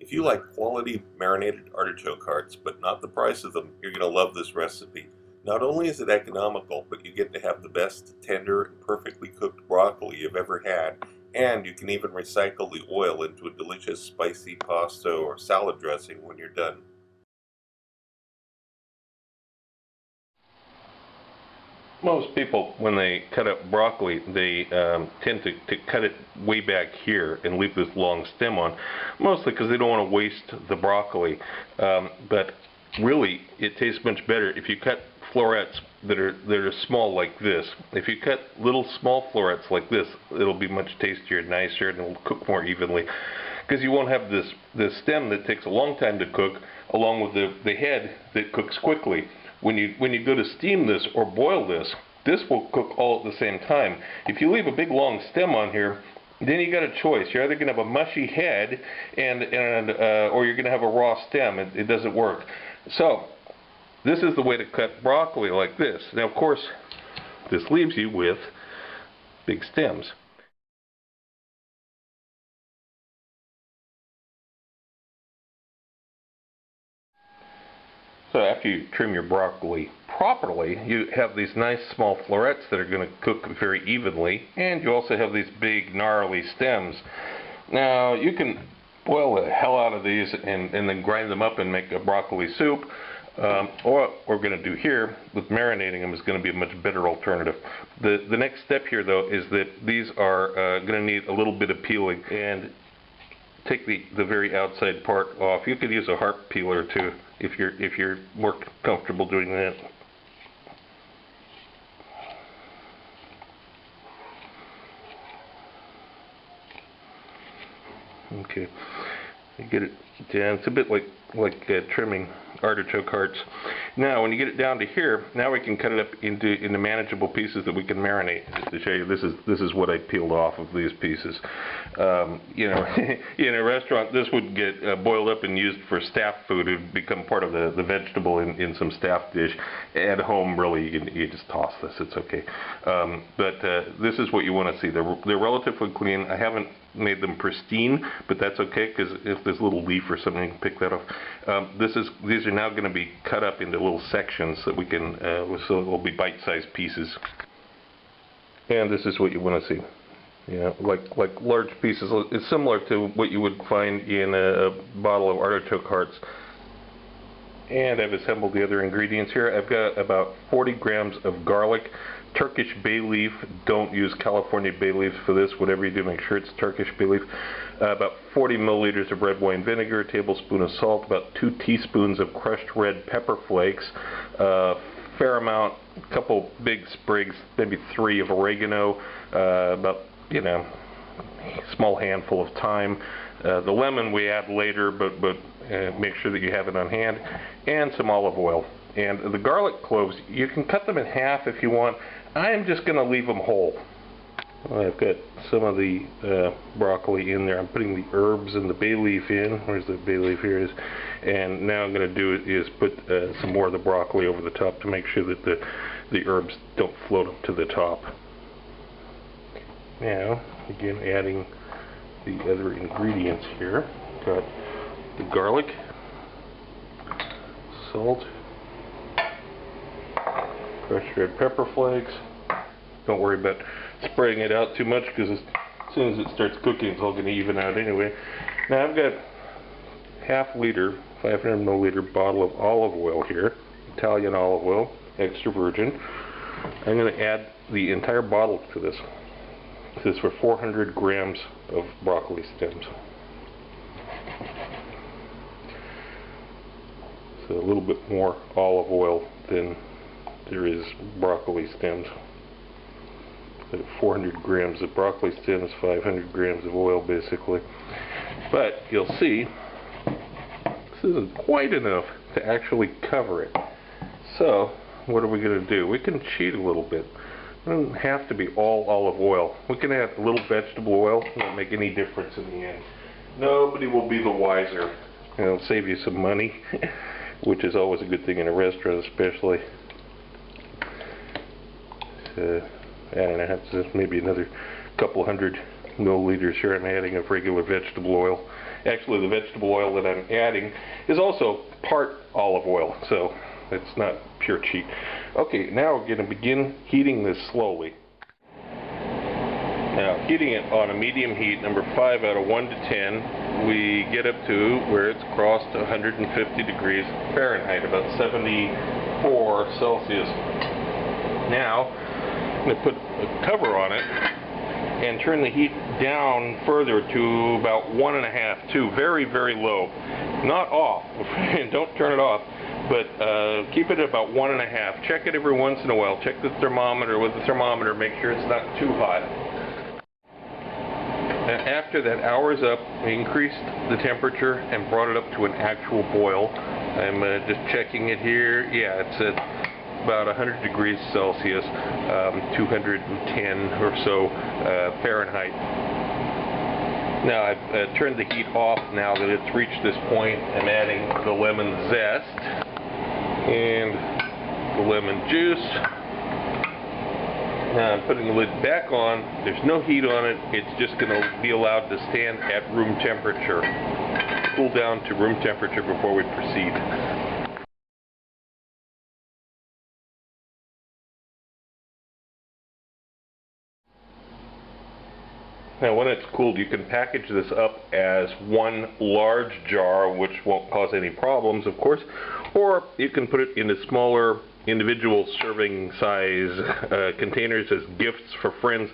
If you like quality marinated artichoke hearts, but not the price of them, you're going to love this recipe. Not only is it economical, but you get to have the best, tender, and perfectly cooked broccoli you've ever had, and you can even recycle the oil into a delicious spicy pasta or salad dressing when you're done. Most people, when they cut up broccoli, they tend to cut it way back here and leave this long stem on, mostly because they don't want to waste the broccoli. But really, it tastes much better if you cut florets that are small like this. If you cut little small florets like this, it'll be much tastier and nicer, and it'll cook more evenly. Because you won't have this stem that takes a long time to cook, along with the head that cooks quickly. When you go to steam this or boil this, this will cook all at the same time. If you leave a big long stem on here, then you got a choice. You're either going to have a mushy head or you're going to have a raw stem. It doesn't work. So this is the way to cut broccoli, like this. Now, of course, this leaves you with big stems. So after you trim your broccoli properly, you have these nice small florets that are going to cook very evenly, and you also have these big gnarly stems. Now you can boil the hell out of these and then grind them up and make a broccoli soup. Or what we're going to do here with marinating them is going to be a much better alternative. The next step here, though, is that these are going to need a little bit of peeling. And take the very outside part off. You could use a harp peeler too if you're more comfortable doing that. Okay, you get it down. It's a bit like trimming artichoke hearts. Now, when you get it down to here, now we can cut it up into manageable pieces that we can marinate. Just to show you, this is what I peeled off of these pieces. You know, in a restaurant, this would get boiled up and used for staff food. It would become part of the vegetable in some staff dish. At home, really, you just toss this. It's okay. But this is what you want to see. They're relatively clean. I haven't made them pristine, but that's okay, because if there's a little leaf or something, you can pick that off. These are now going to be cut up into little sections that we can, so it will be bite-sized pieces. And this is what you want to see. You know, like large pieces. It's similar to what you would find in a bottle of artichoke hearts. And I've assembled the other ingredients here. I've got about 40 grams of garlic, Turkish bay leaf. Don't use California bay leaf for this. Whatever you do, make sure it's Turkish bay leaf. About 40 milliliters of red wine vinegar, a tablespoon of salt, about 2 teaspoons of crushed red pepper flakes, fair amount, a couple big sprigs, maybe 3 of oregano, about, you know, small handful of thyme. The lemon we add later, but make sure that you have it on hand, and some olive oil. And the garlic cloves, you can cut them in half if you want. I'm just going to leave them whole. I've got some of the broccoli in there. I'm putting the herbs and the bay leaf in. Where's the bay leaf? Here it is. And now I'm going to do is put some more of the broccoli over the top to make sure that the herbs don't float up to the top. Now, again, adding the other ingredients here. Got the garlic, salt, crushed red pepper flakes. Don't worry about spraying it out too much, because as soon as it starts cooking, it's all going to even out anyway. Now I've got half liter, 500 milliliter bottle of olive oil here, Italian olive oil, extra virgin. I'm going to add the entire bottle to this. This is for 400 grams of broccoli stems. So a little bit more olive oil than there is broccoli stems. 400 grams of broccoli stems, 500 grams of oil basically. But you'll see this isn't quite enough to actually cover it. So what are we going to do? We can cheat a little bit. It doesn't have to be all olive oil. We can add a little vegetable oil. It won't make any difference in the end. Nobody will be the wiser. It'll save you some money, which is always a good thing in a restaurant, especially. I don't know, it's maybe another couple hundred milliliters here I'm adding of regular vegetable oil. Actually, the vegetable oil that I'm adding is also part olive oil, so it's not pure cheat. Okay, now we're going to begin heating this slowly. Now, heating it on a medium heat, number 5 out of 1 to 10, we get up to where it's crossed 150 degrees Fahrenheit, about 74 Celsius. Now, I'm going to put a cover on it and turn the heat down further to about 1.5, 2, very, very low. Not off, don't turn it off, but keep it at about 1.5. Check it every once in a while. Check the thermometer with the thermometer, make sure it's not too hot. After that hour's up, we increased the temperature and brought it up to an actual boil. I'm just checking it here. Yeah, it's at about 100 degrees Celsius, 210 or so Fahrenheit. Now I've turned the heat off now that it's reached this point. I'm adding the lemon zest and the lemon juice. Now I'm putting the lid back on. There's no heat on it. It's just going to be allowed to stand at room temperature. Cool down to room temperature before we proceed. Now when it's cooled, you can package this up as one large jar, which won't cause any problems, of course, or you can put it into smaller individual serving size containers as gifts for friends.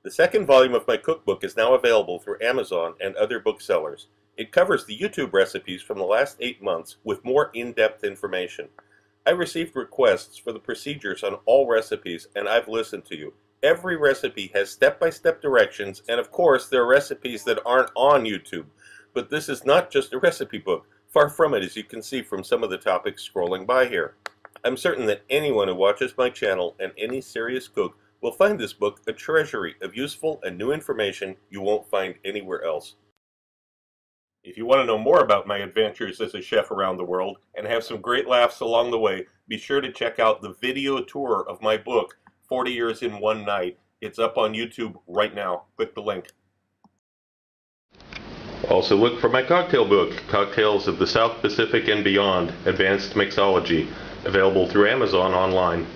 The second volume of my cookbook is now available through Amazon and other booksellers. It covers the YouTube recipes from the last 8 months with more in-depth information. I received requests for the procedures on all recipes, and I've listened to you. Every recipe has step-by-step directions, and of course there are recipes that aren't on YouTube. But this is not just a recipe book. Far from it, as you can see from some of the topics scrolling by here. I'm certain that anyone who watches my channel and any serious cook will find this book a treasury of useful and new information you won't find anywhere else. If you want to know more about my adventures as a chef around the world and have some great laughs along the way, be sure to check out the video tour of my book, 40 Years in One Night. It's up on YouTube right now. Click the link. Also look for my cocktail book, Cocktails of the South Pacific and Beyond, Advanced Mixology, available through Amazon online.